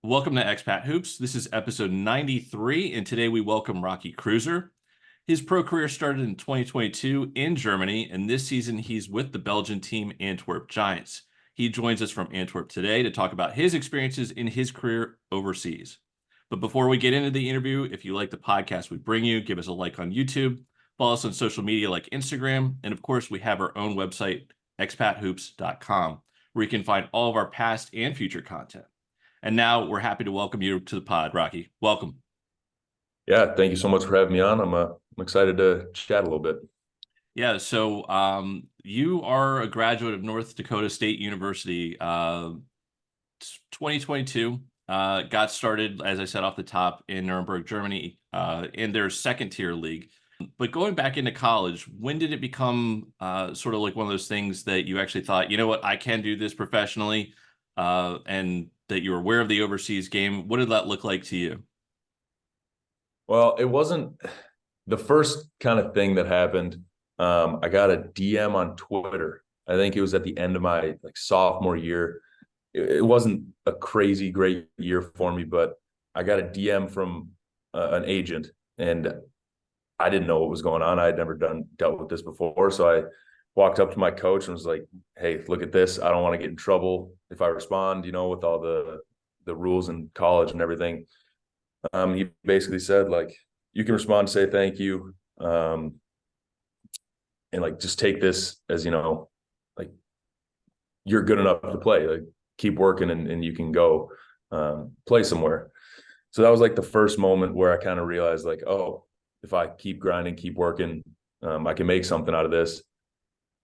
Welcome to Expat Hoops. This is episode 93, and today we welcome Rocky Kreuser. His pro career started in 2022 in Germany, and this season he's with the Belgian team Antwerp Giants. He joins us from Antwerp today to talk about his experiences in his career overseas. But before we get into the interview, if you like the podcast we bring you, give us a like on YouTube, follow us on social media like Instagram, and of course we have our own website, expathoops.com, where you can find all of our past and future content. And now we're happy to welcome you to the pod, Rocky. Welcome. Yeah, thank you so much for having me on. I'm excited to chat a little bit. Yeah, so you are a graduate of North Dakota State University, 2022. Got started, as I said off the top, in Nürnberg, Germany, in their second-tier league. But going back into college, when did it become sort of like one of those things that you actually thought, you know what, I can do this professionally, and that you were aware of the overseas game? What did that look like to you? Well, it wasn't the first kind of thing that happened. I got a DM on Twitter. I think it was at the end of my sophomore year. It wasn't a crazy great year for me, but I got a DM from an agent, and I didn't know what was going on. I had never dealt with this before, so I walked up to my coach and was like, "Hey, look at this. I don't want to get in trouble if I respond, with all the rules in college and everything." He basically said, like, you can respond, say thank you, and just take this as, like, you're good enough to play. Like, keep working and you can go play somewhere. So that was like the first moment where I kind of realized, like, oh, if I keep grinding, keep working, I can make something out of this.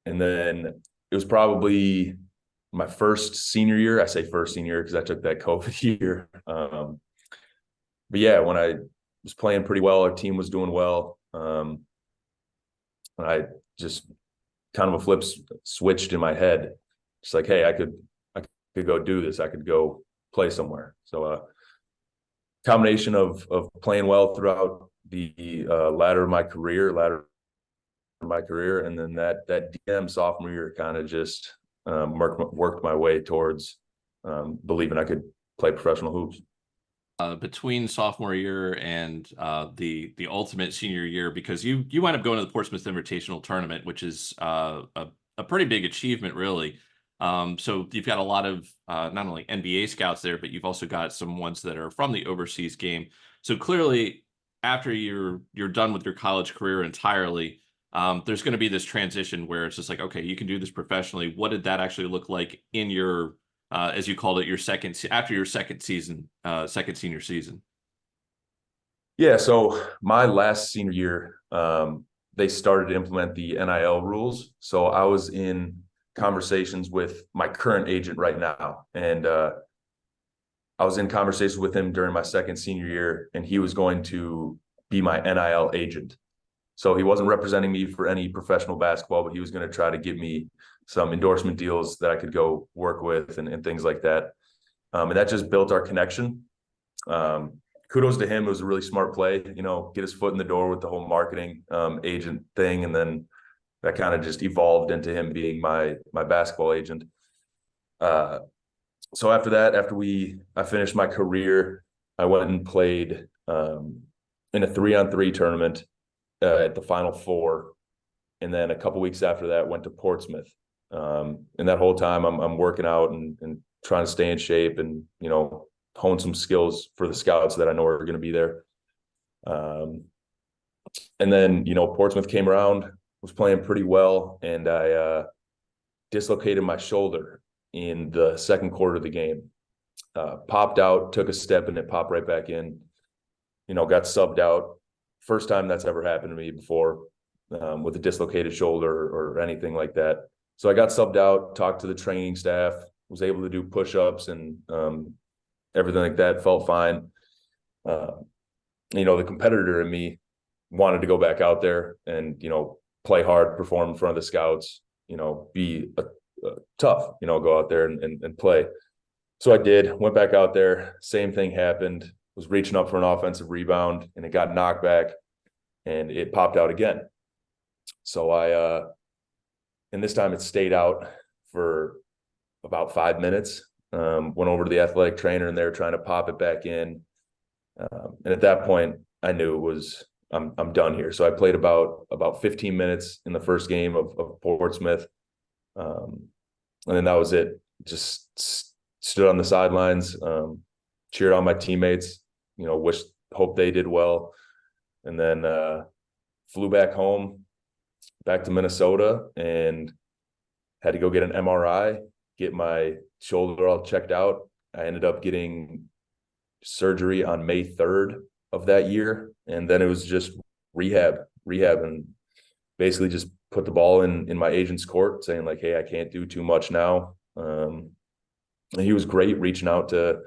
And then it was probably my first senior year. I say first senior because I took that COVID year. But yeah, when I was playing pretty well, our team was doing well. I just kind of a flip switched in my head. Just like, hey, I could go do this. I could go play somewhere. So combination of playing well throughout the latter of my career, and then that DM sophomore year kind of just worked my way towards believing I could play professional hoops. Between sophomore year and the ultimate senior year, because you wind up going to the Portsmouth Invitational Tournament, which is a pretty big achievement, really. So you've got a lot of not only NBA scouts there, but you've also got some ones that are from the overseas game. So clearly, after you're done with your college career entirely, there's going to be this transition where it's just like, okay, you can do this professionally. What did that actually look like in your as you called it, after your second senior season? Yeah, so my last senior year, they started to implement the NIL rules. So I was in conversations with my current agent right now, and I was in conversations with him during my second senior year, and he was going to be my NIL agent. So he wasn't representing me for any professional basketball, but he was going to try to give me some endorsement deals that I could go work with and things like that. And that just built our connection. Kudos to him. It was a really smart play, get his foot in the door with the whole marketing agent thing. And then that kind of just evolved into him being my basketball agent. So after that, I finished my career, I went and played in a 3-on-3 tournament at the Final Four. And then a couple weeks after that, went to Portsmouth. And that whole time I'm working out and trying to stay in shape and, hone some skills for the scouts that I know are going to be there. And then, Portsmouth came around, was playing pretty well. And I dislocated my shoulder in the second quarter of the game. Popped out, took a step, and it popped right back in, got subbed out. First time that's ever happened to me before with a dislocated shoulder or anything like that. So I got subbed out, talked to the training staff, was able to do push-ups and everything like that, felt fine. The competitor in me wanted to go back out there and, play hard, perform in front of the scouts, be tough, go out there and play. So I did, went back out there, same thing happened, was reaching up for an offensive rebound and it got knocked back and it popped out again. So and this time it stayed out for about 5 minutes. Went over to the athletic trainer, and they were trying to pop it back in. And at that point, I knew it was I'm done here. So I played about 15 minutes in the first game of Portsmouth, and then that was it. Just stood on the sidelines, cheered on my teammates. Hope they did well, and then flew back home, back to Minnesota, and had to go get an MRI, get my shoulder all checked out. I ended up getting surgery on May 3rd of that year. And then it was just rehab, and basically just put the ball in my agent's court saying like, hey, I can't do too much now. And he was great reaching out to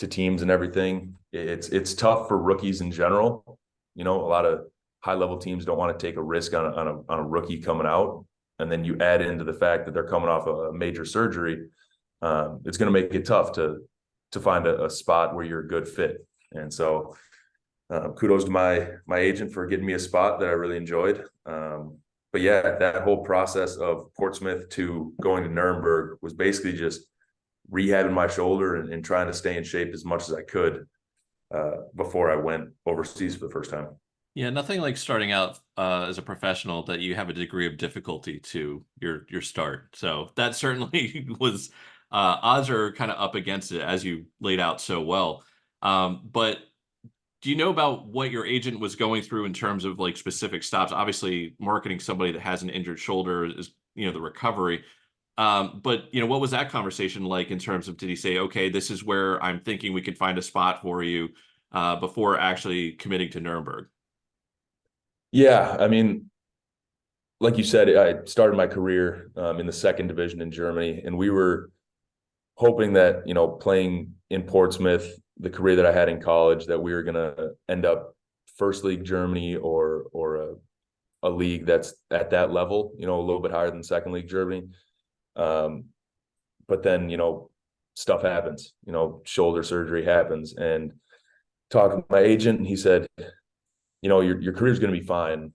teams and everything. It's tough for rookies in general. A lot of high level teams don't want to take a risk on a rookie coming out. And then you add into the fact that they're coming off a major surgery. It's going to make it tough to find a spot where you're a good fit. And so kudos to my agent for getting me a spot that I really enjoyed. But yeah, that whole process of Portsmouth to going to Nürnberg was basically just rehabbing my shoulder and trying to stay in shape as much as I could before I went overseas for the first time. Yeah, nothing like starting out as a professional that you have a degree of difficulty to your start. So that certainly was odds are kind of up against it, as you laid out so well. But do you know about what your agent was going through in terms of like specific stops? Obviously, marketing somebody that has an injured shoulder is, the recovery. But what was that conversation like in terms of, did he say, okay, this is where I'm thinking we can find a spot for you before actually committing to Nuremberg? Yeah, I mean, like you said, I started my career in the second division in Germany, and we were hoping that, playing in Portsmouth, the career that I had in college, that we were going to end up first league Germany or a league that's at that level, a little bit higher than second league Germany. But then, stuff happens, shoulder surgery happens, and talking to my agent, and he said, your career is going to be fine.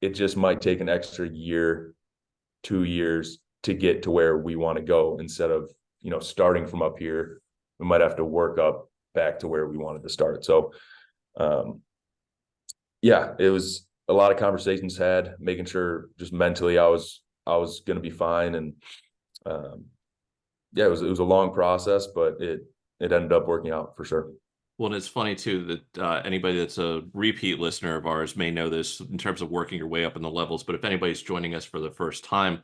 It just might take an extra year, 2 years to get to where we want to go. Instead of, starting from up here, we might have to work up back to where we wanted to start. So, yeah, it was a lot of conversations had, making sure just mentally I was going to be fine. And, yeah, it was a long process, but it ended up working out for sure. Well, and it's funny too that anybody that's a repeat listener of ours may know this in terms of working your way up in the levels. But if anybody's joining us for the first time,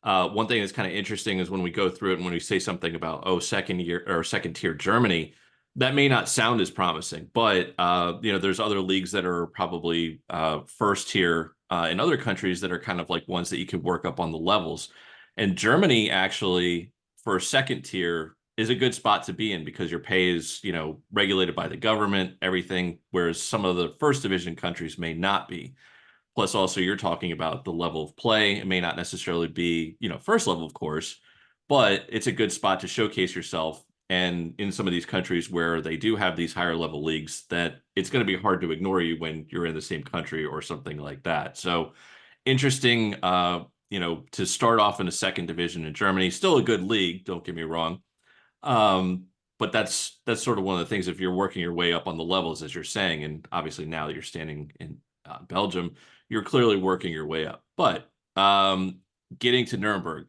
one thing that's kind of interesting is when we go through it and when we say something about, second year or second tier Germany, that may not sound as promising. But there's other leagues that are probably first tier in other countries that are kind of like ones that you can work up on the levels. And Germany actually, for second tier, is a good spot to be in because your pay is, regulated by the government, everything, whereas some of the first division countries may not be. Plus, also, you're talking about the level of play. It may not necessarily be, first level, of course, but it's a good spot to showcase yourself. And in some of these countries where they do have these higher level leagues, that it's going to be hard to ignore you when you're in the same country or something like that. So interesting, to start off in a second division in Germany. Still a good league, don't get me wrong. But that's sort of one of the things if you're working your way up on the levels, as you're saying, and obviously now that you're standing in Belgium, you're clearly working your way up. But getting to Nuremberg,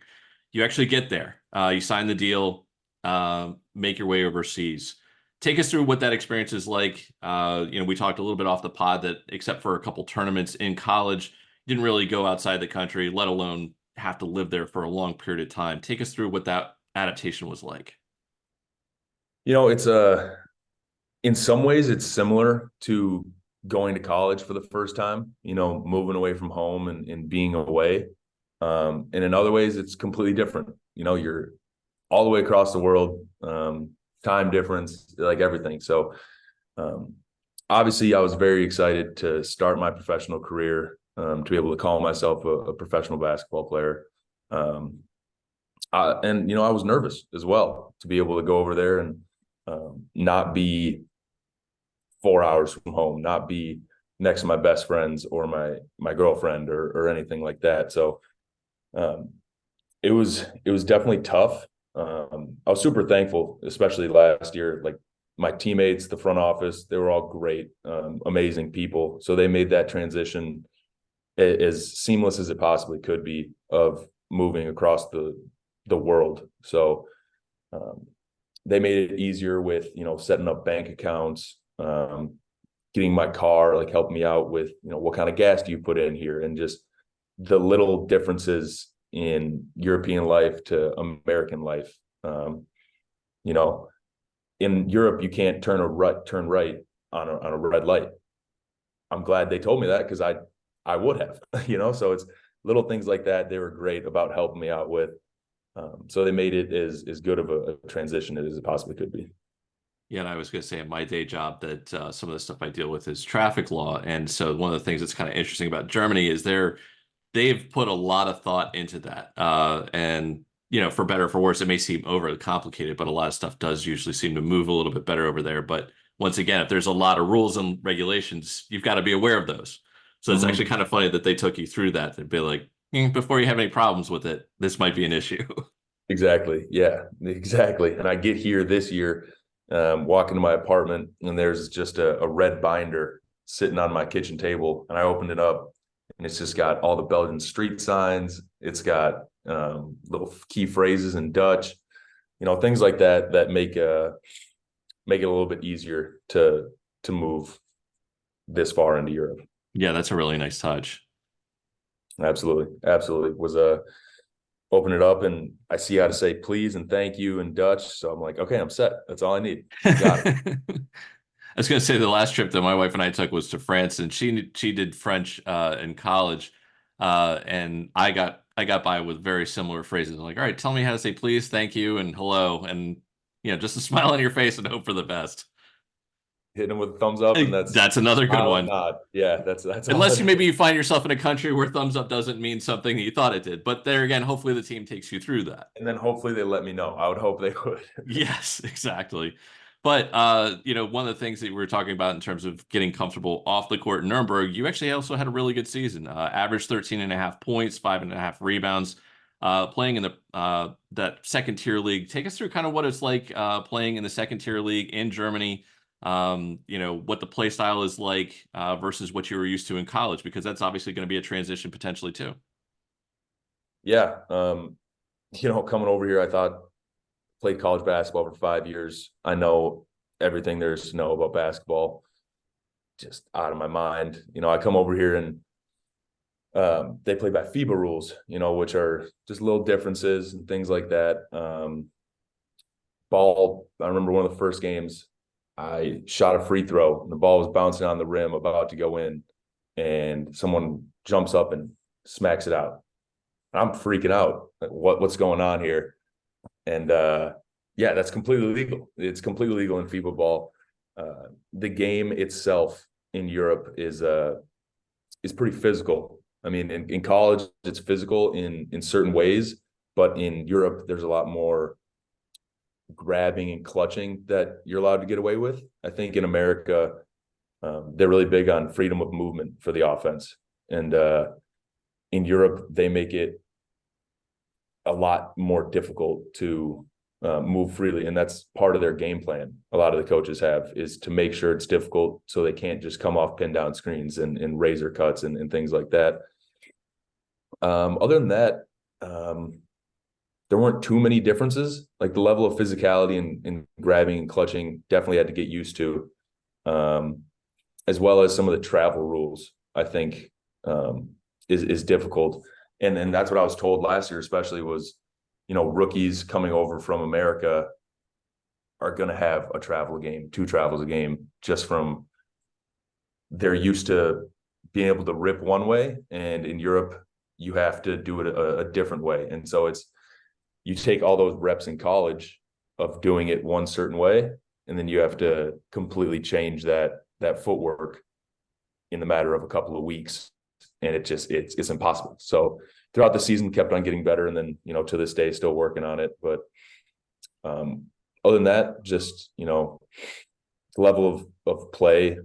you actually get there. You sign the deal, make your way overseas. Take us through what that experience is like. We talked a little bit off the pod that except for a couple tournaments in college, you didn't really go outside the country, let alone have to live there for a long period of time. Take us through what that adaptation was like. It's in some ways it's similar to going to college for the first time, moving away from home and being away. And in other ways it's completely different. You're all the way across the world, time difference, like everything. So obviously I was very excited to start my professional career, to be able to call myself a professional basketball player. And I was nervous as well to be able to go over there and not be 4 hours from home, not be next to my best friends or my girlfriend or anything like that. So it was definitely tough. I was super thankful, especially last year. Like my teammates, the front office, they were all great, amazing people. So they made that transition as seamless as it possibly could be of moving across the world. So they made it easier with, setting up bank accounts, getting my car, like helping me out with, what kind of gas do you put in here, and just the little differences in European life to American life. You know, in Europe, you can't turn right on a red light. I'm glad they told me that, because I would have, so it's little things like that. They were great about helping me out with. So they made it as good of a transition as it possibly could be. Yeah, and I was going to say in my day job that some of the stuff I deal with is traffic law. And so one of the things that's kind of interesting about Germany is they've put a lot of thought into that. And, for better or for worse, it may seem overly complicated, but a lot of stuff does usually seem to move a little bit better over there. But once again, if there's a lot of rules and regulations, you've got to be aware of those. So it's actually kind of funny that they took you through that. They'd be like, before you have any problems with it, this might be an issue. Exactly. Yeah, exactly. And I get here this year, walk into my apartment, and there's just a red binder sitting on my kitchen table. And I opened it up, and it's just got all the Belgian street signs. It's got little key phrases in Dutch, things like that that make it a little bit easier to move this far into Europe. Yeah, that's a really nice touch. Absolutely. Absolutely. Was open it up, and I see how to say please and thank you in Dutch. So I'm like, okay, I'm set. That's all I need. Got it. I was going to say the last trip that my wife and I took was to France, and she did French in college, and I got by with very similar phrases. I'm like, all right, tell me how to say please, thank you, and hello, and just a smile on your face and hope for the best. Hitting them with a thumbs up, and That's another good one. nod. Yeah, that's Unless you find yourself in a country where thumbs up doesn't mean something that you thought it did. But there again, hopefully the team takes you through that. And then hopefully they let me know. I would hope they would. Yes, exactly. But one of the things that we were talking about in terms of getting comfortable off the court in Nuremberg, you actually also had a really good season. Averaged 13.5 points, 5.5 rebounds, playing in that second tier league. Take us through kind of what it's like playing in the second tier league in Germany. What the play style is like versus what you were used to in college, because that's obviously going to be a transition potentially too. Yeah. Coming over here, I thought, played college basketball for 5 years. I know everything there is to know about basketball, just out of my mind. I come over here, and they play by FIBA rules, which are just little differences and things like that. Ball, I remember one of the first games, I shot a free throw, and the ball was bouncing on the rim about to go in, and someone jumps up and smacks it out. I'm freaking out. Like, what's going on here? And yeah, that's completely legal. It's completely legal in FIBA ball. The game itself in Europe is pretty physical. I mean, in college, it's physical in certain ways, but in Europe, there's a lot more grabbing and clutching that you're allowed to get away with. I think in America, they're really big on freedom of movement for the offense. And in Europe, they make it a lot more difficult to move freely. And that's part of their game plan. A lot of the coaches have, is to make sure it's difficult so they can't just come off pin down screens and razor cuts and things like that. Other than that, there weren't too many differences. Like the level of physicality and grabbing and clutching definitely had to get used to, as well as some of the travel rules, I think, is difficult. And that's what I was told last year, especially, was, rookies coming over from America are going to have a travel game, 2 travels a game, just from they're used to being able to rip one way. And in Europe, you have to do it a different way. And so you take all those reps in college of doing it one certain way, and then you have to completely change that footwork in the matter of a couple of weeks. And it's impossible. So throughout the season, kept on getting better. And then, to this day, still working on it. But other than that, just, the level of play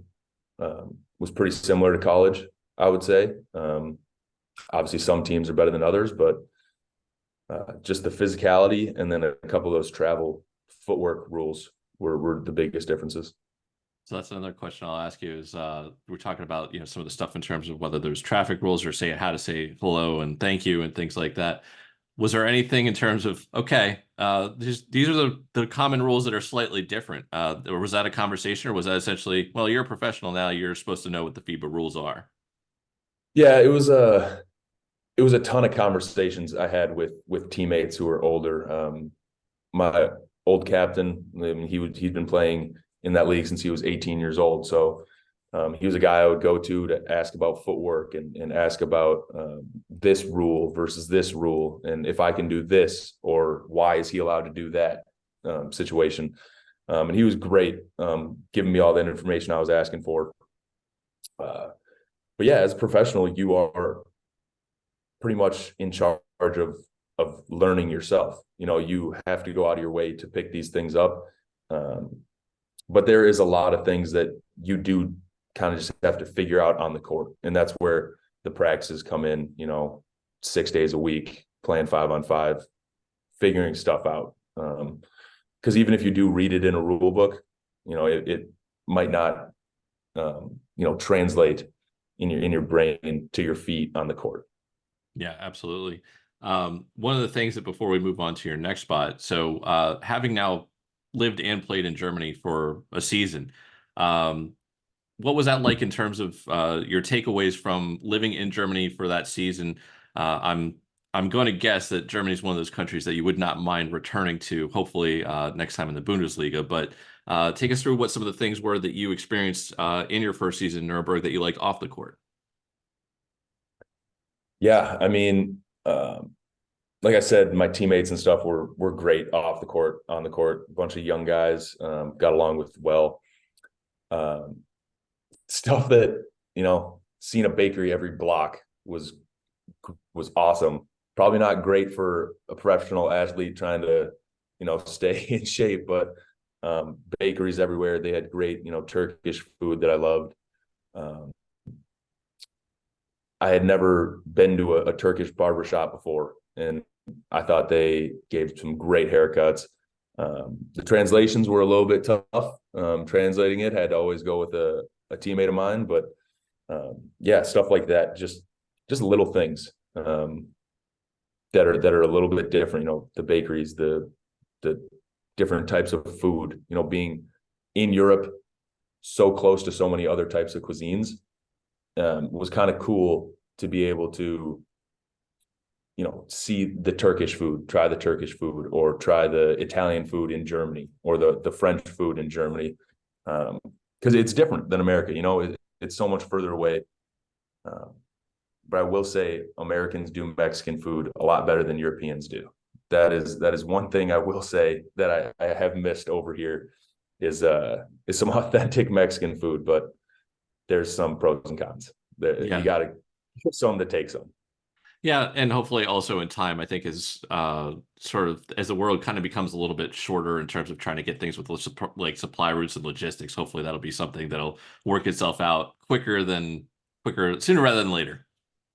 was pretty similar to college, I would say. Obviously some teams are better than others, but just the physicality, and then a couple of those travel footwork rules were the biggest differences. So that's another question I'll ask you is we're talking about, some of the stuff in terms of whether there's traffic rules or say how to say hello and thank you and things like that. Was there anything in terms of, okay, these are the common rules that are slightly different? Or was that a conversation, or was that essentially, well, you're a professional now, you're supposed to know what the FIBA rules are? Yeah, it was a ton of conversations I had with teammates who were older. My old captain, I mean, he'd been playing in that league since he was 18 years old. So he was a guy I would go to ask about footwork and ask about this rule versus this rule, and if I can do this, or why is he allowed to do that situation. And he was great, giving me all that information I was asking for. But yeah, as a professional, you are pretty much in charge of learning yourself. You have to go out of your way to pick these things up. But there is a lot of things that you do kind of just have to figure out on the court. And that's where the practices come in, 6 days a week, playing 5-on-5, figuring stuff out. Because even if you do read it in a rule book, it might not, translate in your brain to your feet on the court. Yeah, absolutely. One of the things that before we move on to your next spot, so having now lived and played in Germany for a season, what was that like in terms of your takeaways from living in Germany for that season? I'm going to guess that Germany is one of those countries that you would not mind returning to, hopefully next time in the Bundesliga. But take us through what some of the things were that you experienced in your first season in Nuremberg that you liked off the court. Yeah, I mean, like I said, my teammates and stuff were great off the court, on the court. A bunch of young guys, got along with well. Stuff that, seeing a bakery every block was awesome. Probably not great for a professional athlete trying to, stay in shape, but bakeries everywhere. They had great, Turkish food that I loved. I had never been to a Turkish barbershop before, and I thought they gave some great haircuts. The translations were a little bit tough. Translating it, had to always go with a teammate of mine, but yeah, stuff like that, just little things that are a little bit different. The bakeries, the different types of food. Being in Europe, so close to so many other types of cuisines, was kind of cool to be able to, see the Turkish food, try the Turkish food, or try the Italian food in Germany, or the French food in Germany. Because it's different than America, it's so much further away. But I will say Americans do Mexican food a lot better than Europeans do. That is one thing I will say that I have missed over here is some authentic Mexican food, but there's some pros and cons. Yeah. You got to give some to take some. Yeah, and hopefully also in time, I think is sort of as the world kind of becomes a little bit shorter in terms of trying to get things with like supply routes and logistics. Hopefully that'll be something that'll work itself out sooner rather than later.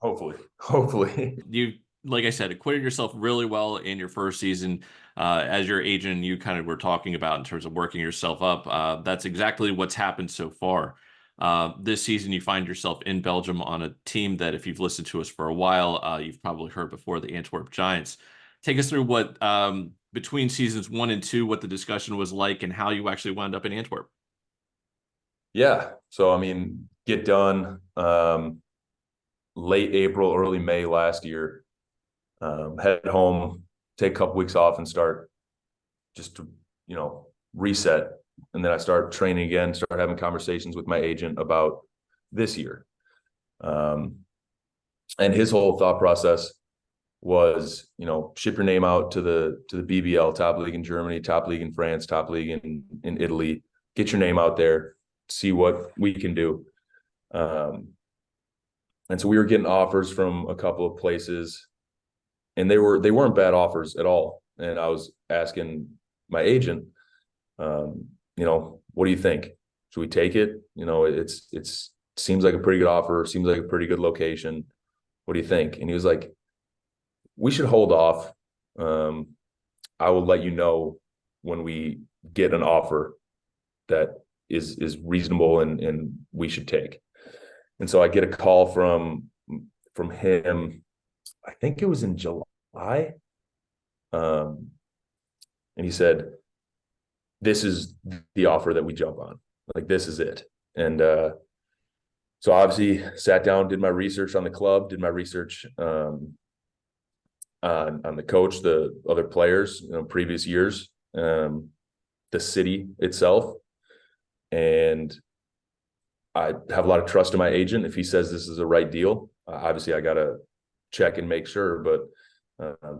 Hopefully. You, like I said, acquitted yourself really well in your first season. As your agent and you kind of were talking about in terms of working yourself up. That's exactly what's happened so far. This season, you find yourself in Belgium on a team that, if you've listened to us for a while, you've probably heard before, the Antwerp Giants. Take us through what, between seasons 1 and 2, what the discussion was like and how you actually wound up in Antwerp. Yeah. So, I mean, get done late April, early May last year. Head home, take a couple weeks off and start just to, reset. And then I start training again, start having conversations with my agent about this year. And his whole thought process was, ship your name out to the BBL, top league in Germany, top league in France, top league in Italy, get your name out there, see what we can do. And so we were getting offers from a couple of places, and they weren't bad offers at all. And I was asking my agent, what do you think? Should we take it? It's seems like a pretty good offer, seems like a pretty good location. What do you think? And he was like, we should hold off I will let you know when we get an offer that is reasonable and we should take. And so I get a call from him. I think it was in July. And he said, this is the offer that we jump on. Like, this is it. And so obviously sat down, did my research on the club, did my research on the coach, the other players, previous years, the city itself. And I have a lot of trust in my agent. If he says this is the right deal, obviously I got to check and make sure, but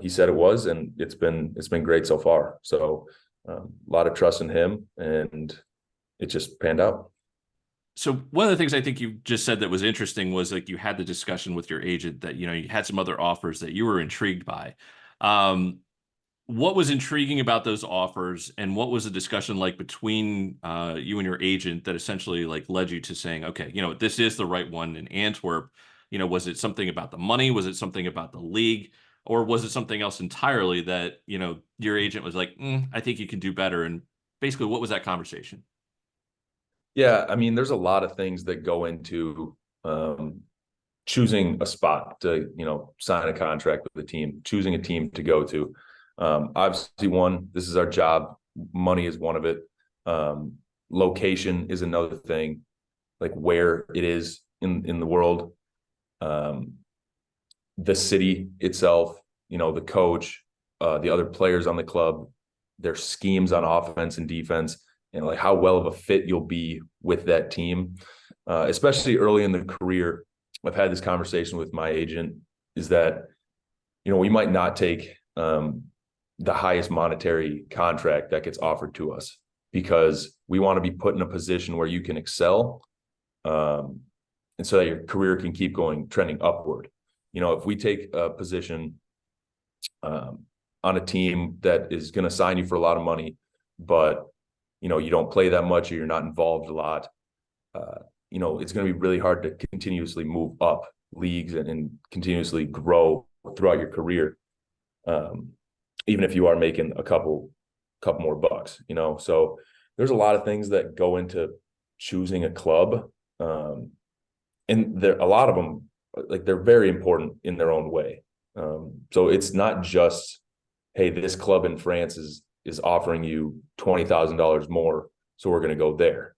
he said it was, and it's been great so far. So a lot of trust in him, and it just panned out. So one of the things I think you just said that was interesting was like you had the discussion with your agent that, you had some other offers that you were intrigued by. What was intriguing about those offers, and what was the discussion like between you and your agent that essentially like led you to saying, okay, this is the right one in Antwerp? Was it something about the money? Was it something about the league? Or was it something else entirely that, your agent was like, I think you can do better? And basically, what was that conversation? Yeah, I mean, there's a lot of things that go into choosing a spot to, sign a contract with a team, choosing a team to go to. Obviously, this is our job. Money is one of it. Location is another thing, like where it is in the world. The city itself, the coach, the other players on the club, their schemes on offense and defense, and like how well of a fit you'll be with that team, especially early in the career. I've had this conversation with my agent, is that, we might not take the highest monetary contract that gets offered to us because we want to be put in a position where you can excel, and so that your career can keep trending upward. If we take a position on a team that is going to sign you for a lot of money, but you don't play that much or you're not involved a lot, it's going to be really hard to continuously move up leagues and continuously grow throughout your career, even if you are making a couple more bucks. So there's a lot of things that go into choosing a club, and a lot of them, like, they're very important in their own way. So it's not just, hey, this club in France is offering you $20,000 more, so we're going to go there.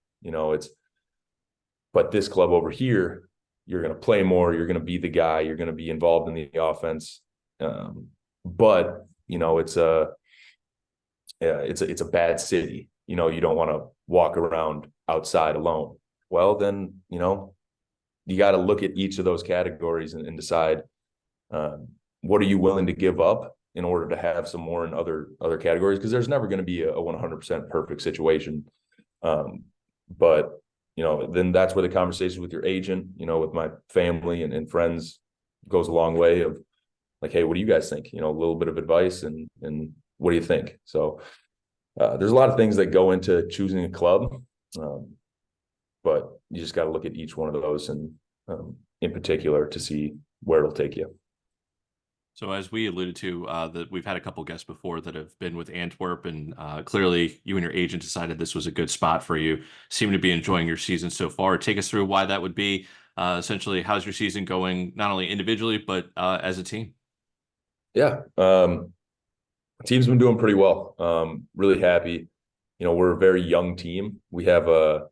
But this club over here, you're going to play more, you're going to be the guy, you're going to be involved in the offense. But it's a bad city. You don't want to walk around outside alone. Well, then, you got to look at each of those categories and decide, what are you willing to give up in order to have some more in other categories? Because there's never going to be a 100% perfect situation. But, then that's where the conversation with your agent, with my family and friends goes a long way of like, hey, what do you guys think? A little bit of advice and what do you think? So there's a lot of things that go into choosing a club. But you just got to look at each one of those and in particular to see where it'll take you. So as we alluded to, that we've had a couple guests before that have been with Antwerp, and clearly you and your agent decided this was a good spot for you. Seem to be enjoying your season so far. Take us through why that would be. Essentially, how's your season going, not only individually, but as a team? Yeah. Team's been doing pretty well. Really happy. We're a very young team. We have a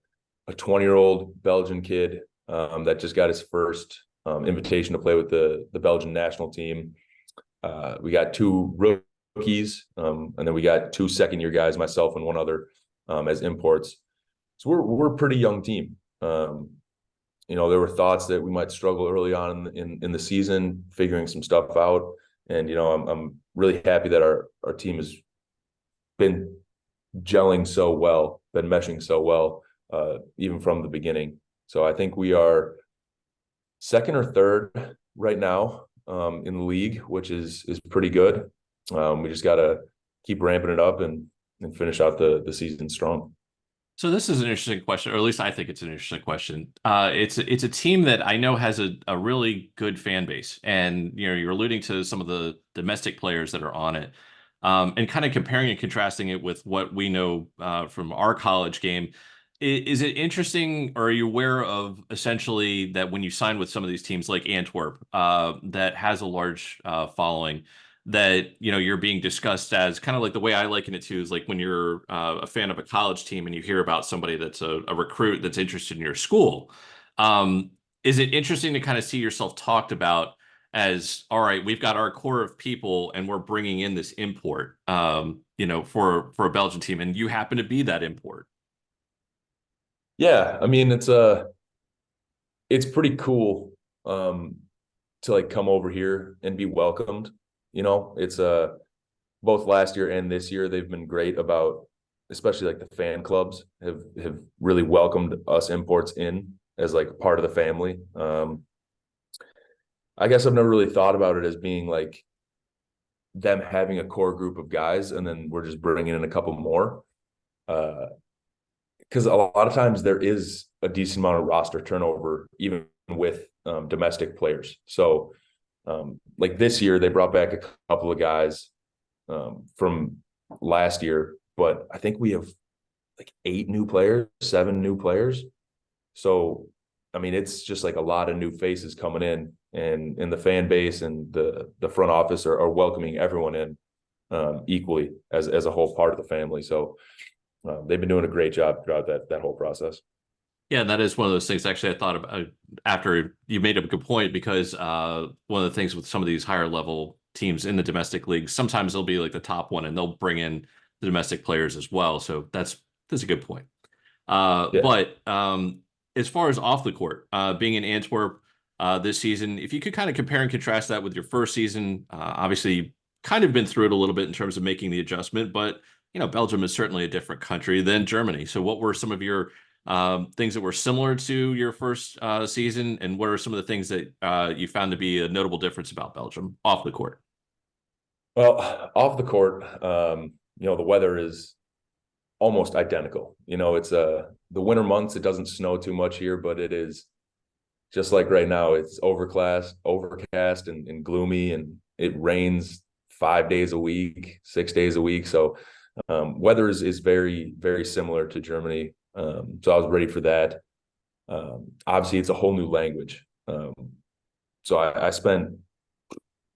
20-year-old Belgian kid that just got his first invitation to play with the Belgian national team. We got 2 rookies, and then we got 2 second-year guys, myself and one other, as imports. So we're a pretty young team. There were thoughts that we might struggle early on in the season, figuring some stuff out. And I'm really happy that our team has been gelling so well, been meshing so well, even from the beginning. So I think we are second or third right now in the league, which is pretty good. We just got to keep ramping it up and finish out the season strong. So this is an interesting question, or at least I think it's an interesting question. It's a team that I know has a really good fan base, and you're alluding to some of the domestic players that are on it, and kind of comparing and contrasting it with what we know from our college game. Is it interesting, or are you aware of essentially that when you sign with some of these teams like Antwerp, that has a large following? That you're being discussed as kind of like the way I liken it to is like when you're a fan of a college team and you hear about somebody that's a recruit that's interested in your school. Um, is it interesting to kind of see yourself talked about as, all right, we've got our core of people and we're bringing in this import, for a Belgian team, and you happen to be that import? Yeah, I mean it's pretty cool to like come over here and be welcomed. It's both last year and this year they've been great about, especially like the fan clubs have really welcomed us imports in as like part of the family. I guess I've never really thought about it as being like them having a core group of guys and then we're just bringing in a couple more. Because a lot of times there is a decent amount of roster turnover, even with domestic players. So, like this year, they brought back a couple of guys from last year, but I think we have like 8 new players, 7 new players. So, I mean, it's just like a lot of new faces coming in, and the fan base and the front office are welcoming everyone in equally as a whole part of the family. So, they've been doing a great job throughout that whole process. Yeah, that is one of those things. Actually, I thought about after you made a good point because one of the things with some of these higher level teams in the domestic league, sometimes they'll be like the top one and they'll bring in the domestic players as well. So that's a good point. Yeah. But as far as off the court, being in Antwerp this season, if you could kind of compare and contrast that with your first season, obviously kind of been through it a little bit in terms of making the adjustment, but Belgium is certainly a different country than Germany. So what were some of your things that were similar to your first season, and what are some of the things that you found to be a notable difference about Belgium off the court? Well, off the court, the weather is almost identical. It's the winter months, it doesn't snow too much here, but it is just like right now, it's overcast and gloomy, and it rains 5 days a week, 6 days a week. So weather is very, very similar to Germany. So I was ready for that. Obviously, it's a whole new language. So I spent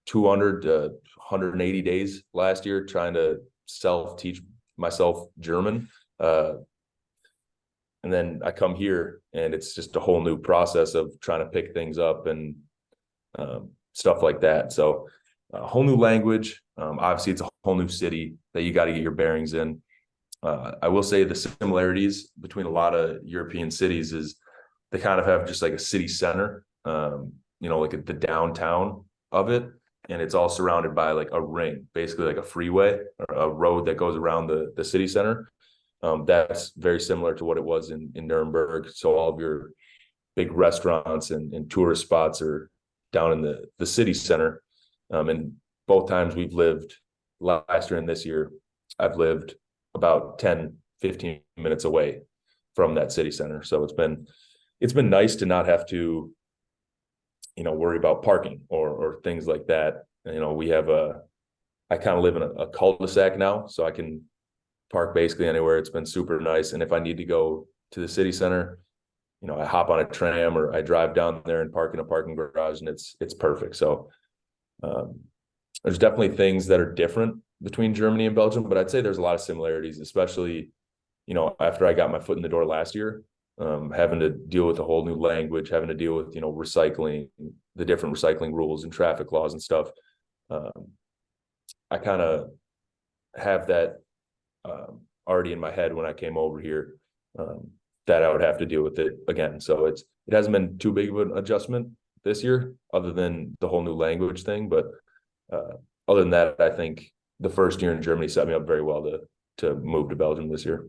200 to 180 days last year trying to self-teach myself German. And then I come here and it's just a whole new process of trying to pick things up and stuff like that. So a whole new language. Obviously, it's a whole new city that you got to get your bearings in. I will say the similarities between a lot of European cities is they kind of have just like a city center, like the downtown of it. And it's all surrounded by like a ring, basically like a freeway or a road that goes around the city center. That's very similar to what it was in Nuremberg. So all of your big restaurants and tourist spots are down in the city center. And both times we've lived, last year and this year, I've lived about 10, 15 minutes away from that city center. So it's been nice to not have to, worry about parking or things like that. I kind of live in a cul-de-sac now, so I can park basically anywhere. It's been super nice. And if I need to go to the city center, I hop on a tram or I drive down there and park in a parking garage, and it's perfect. So there's definitely things that are different between Germany and Belgium, but I'd say there's a lot of similarities, especially, after I got my foot in the door last year, having to deal with a whole new language, having to deal with, recycling, the different recycling rules and traffic laws and stuff. I kind of have that already in my head when I came over here, that I would have to deal with it again. So it hasn't been too big of an adjustment this year, other than the whole new language thing. But other than that, I think the first year in Germany set me up very well to move to Belgium this year.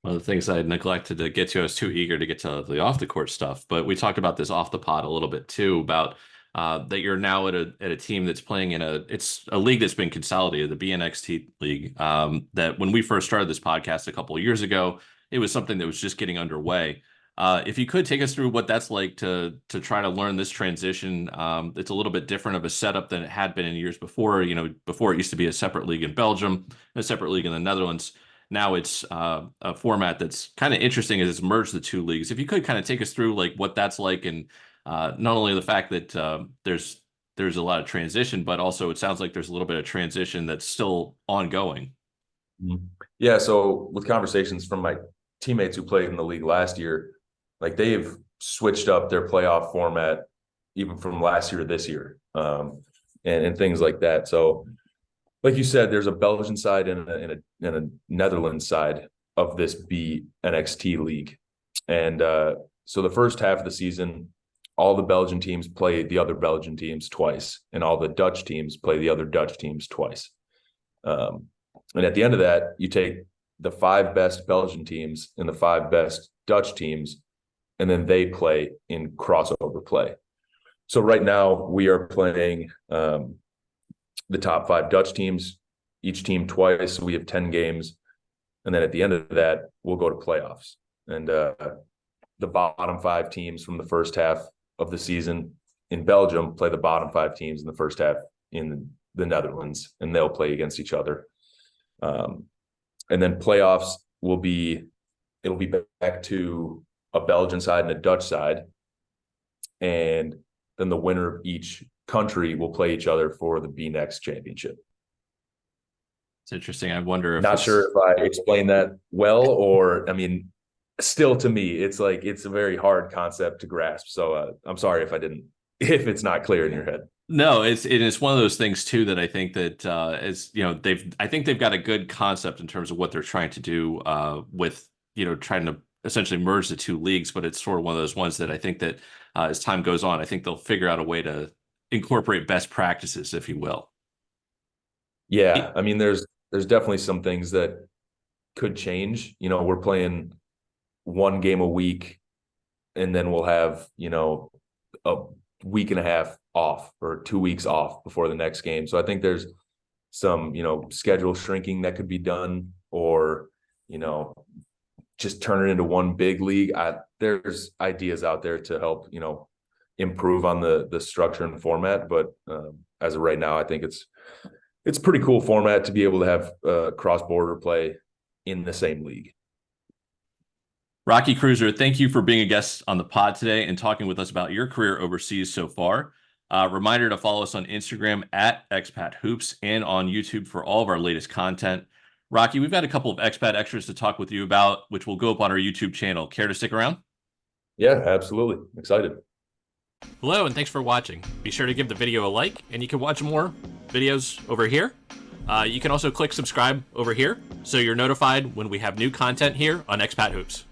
One of the things I neglected to get to, I was too eager to get to the off the court stuff, but we talked about this off the pod a little bit too, about that you're now at a team that's playing it's a league that's been consolidated, the BXT League. That when we first started this podcast a couple of years ago, it was something that was just getting underway. If you could take us through what that's like to try to learn this transition. It's a little bit different of a setup than it had been in years before. Before it used to be a separate league in Belgium, a separate league in the Netherlands. Now it's a format that's kind of interesting as it's merged the two leagues. If you could kind of take us through like what that's like, and not only the fact that there's a lot of transition, but also it sounds like there's a little bit of transition that's still ongoing. Yeah. So with conversations from my teammates who played in the league last year, like they've switched up their playoff format even from last year to this year, and things like that. So, like you said, there's a Belgian side and a Netherlands side of this BXT League, and so the first half of the season, all the Belgian teams play the other Belgian teams twice, and all the Dutch teams play the other Dutch teams twice. And at the end of that, you take the 5 best Belgian teams and the 5 best Dutch teams, and then they play in crossover play. So right now we are playing the top 5 Dutch teams, each team twice. So we have 10 games. And then at the end of that, we'll go to playoffs. And the bottom 5 teams from the first half of the season in Belgium play the bottom 5 teams in the first half in the Netherlands, and they'll play against each other. And then playoffs it'll be back to a Belgian side and a Dutch side. And then the winner of each country will play each other for the B-Next championship. It's interesting. I wonder if Not sure if I explained that well, or, I mean, still to me, it's like, it's a very hard concept to grasp. So I'm sorry if it's not clear in your head. No, it's one of those things too that I think that I think they've got a good concept in terms of what they're trying to do with trying to essentially merge the two leagues, but it's sort of one of those ones that I think that as time goes on, I think they'll figure out a way to incorporate best practices, if you will. Yeah, I mean, there's definitely some things that could change. We're playing 1 game a week, and then we'll have a week and a half off or 2 weeks off before the next game. So I think there's some, schedule shrinking that could be done, or, just turn it into one big league. There's ideas out there to help, improve on the structure and format. But as of right now, I think it's a pretty cool format to be able to have cross-border play in the same league. Rocky Kreuser, thank you for being a guest on the pod today and talking with us about your career overseas so far. Reminder to follow us on Instagram at Expat Hoops and on YouTube for all of our latest content. Rocky, we've got a couple of expat extras to talk with you about, which will go up on our YouTube channel. Care to stick around? Yeah, absolutely. Excited. Hello, and thanks for watching. Be sure to give the video a like, and you can watch more videos over here. You can also click subscribe over here so you're notified when we have new content here on Expat Hoops.